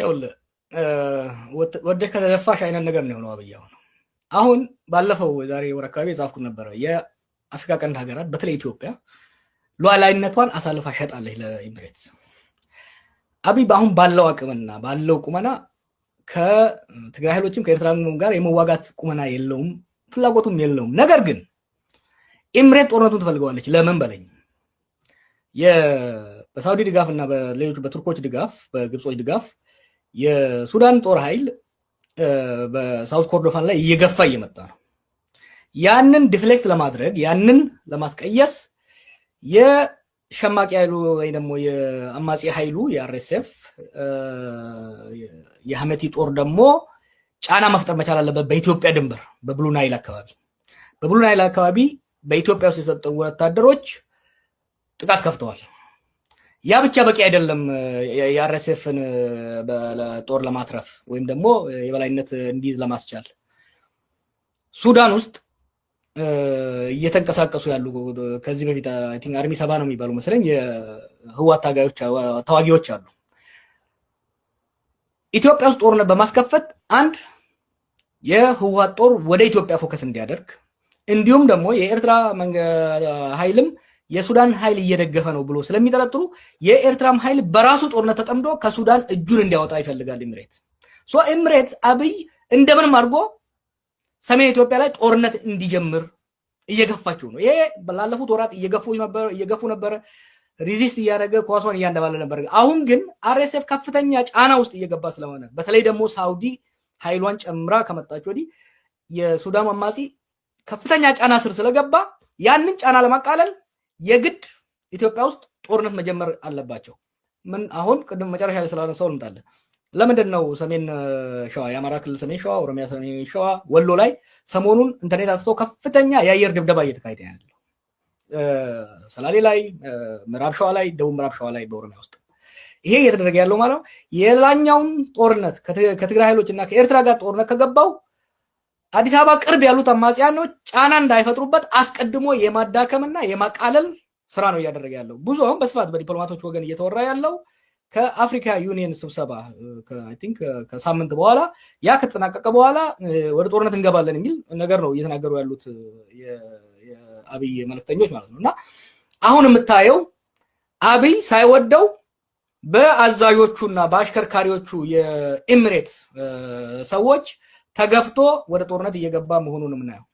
ይኸውልህ ወደ ከተደፋሽ አይነት ነገር ነው የሆነው አብይ አሁን ባለፈው ዛሬ ወር አካባቢ የጻፍኩት ነበረ የአፍሪካ ቀንድ ሀገራት በተለይ ኢትዮጵያ ሉዓላዊነቷን አሳልፋ ሸጣለች ለኤምሬትስ። አብይ አሁን ባለው አቅምና ባለው ቁመና ከትግራይ ኃይሎችም ከኤርትራ ጋር የመዋጋት ቁመና የለውም፣ ፍላጎቱም የለውም። ነገር ግን ኤምሬት ጦርነቱን ትፈልገዋለች። ለምን በለኝ በሳውዲ ድጋፍ እና በሌሎች በቱርኮች ድጋፍ በግብጾች ድጋፍ የሱዳን ጦር ኃይል በሳውት ኮርዶፋን ላይ እየገፋ እየመጣ ነው። ያንን ዲፍሌክት ለማድረግ ያንን ለማስቀየስ የሸማቂ ኃይሉ ወይ ደግሞ የአማጺ ኃይሉ የአርኤስኤፍ የሐመቲ ጦር ደግሞ ጫና መፍጠር መቻል አለበት በኢትዮጵያ ድንበር በብሉ ናይል አካባቢ በኢትዮጵያ ውስጥ የሰጠው ወታደሮች ጥቃት ከፍተዋል። ያ ብቻ በቂ አይደለም የአርኤስኤፍን ጦር ለማትረፍ ወይም ደግሞ የበላይነት እንዲይዝ ለማስቻል ሱዳን ውስጥ እየተንቀሳቀሱ ያሉ ከዚህ በፊት አይ ቲንክ አርሚ 70 ነው የሚባሉ መሰለኝ የህወሓት ተዋጊዎች አሉ። ኢትዮጵያ ውስጥ ጦርነት በማስከፈት አንድ የህወሓት ጦር ወደ ኢትዮጵያ ፎከስ እንዲያደርግ እንዲሁም ደግሞ የኤርትራ ኃይልም የሱዳን ኃይል እየደገፈ ነው ብሎ ስለሚጠረጥሩ የኤርትራም ኃይል በራሱ ጦርነት ተጠምዶ ከሱዳን እጁን እንዲያወጣ ይፈልጋል ኤምሬት። ኤምሬት አብይ እንደምንም አድርጎ ሰሜን ኢትዮጵያ ላይ ጦርነት እንዲጀምር እየገፋቸው ነው። ይሄ ባለፉት ወራት እየገፉ ነበር፣ ሪዚስት እያደረገ ኳሷን እያንደባለ ነበር። አሁን ግን አርኤስኤፍ ከፍተኛ ጫና ውስጥ እየገባ ስለሆነ በተለይ ደግሞ ሳውዲ ኃይሏን ጨምራ ከመጣች ወዲህ የሱዳን አማጺ ከፍተኛ ጫና ስር ስለገባ ያንን ጫና ለማቃለል የግድ ኢትዮጵያ ውስጥ ጦርነት መጀመር አለባቸው። ምን አሁን ቅድም መጨረሻ ላይ ስላነሳው ልምጣለን። ለምንድን ነው ሰሜን ሸዋ የአማራ ክልል ሰሜን ሸዋ፣ ኦሮሚያ ሰሜን ሸዋ፣ ወሎ ላይ ሰሞኑን ኢንተርኔት አጥፍቶ ከፍተኛ የአየር ድብደባ እየተካሄደ ያለው? ሰላሌ ላይ፣ ምዕራብ ሸዋ ላይ፣ ደቡብ ምዕራብ ሸዋ ላይ በኦሮሚያ ውስጥ ይሄ እየተደረገ ያለው ማለት ነው የላኛውን ጦርነት ከትግራይ ኃይሎች እና ከኤርትራ ጋር ጦርነት ከገባው አዲስ አበባ ቅርብ ያሉት አማጽያኖች ጫና እንዳይፈጥሩበት አስቀድሞ የማዳከምና የማቃለል ስራ ነው እያደረገ ያለው። ብዙ አሁን በስፋት በዲፕሎማቶች ወገን እየተወራ ያለው ከአፍሪካ ዩኒየን ስብሰባ አይ ቲንክ ከሳምንት በኋላ ያ ከተጠናቀቀ በኋላ ወደ ጦርነት እንገባለን የሚል ነገር ነው እየተናገሩ ያሉት የአብይ መልእክተኞች ማለት ነውና አሁን የምታየው አብይ ሳይወደው በአዛዦቹና በአሽከርካሪዎቹ የኤምሬት ሰዎች ተገፍቶ ወደ ጦርነት እየገባ መሆኑን ምናየው።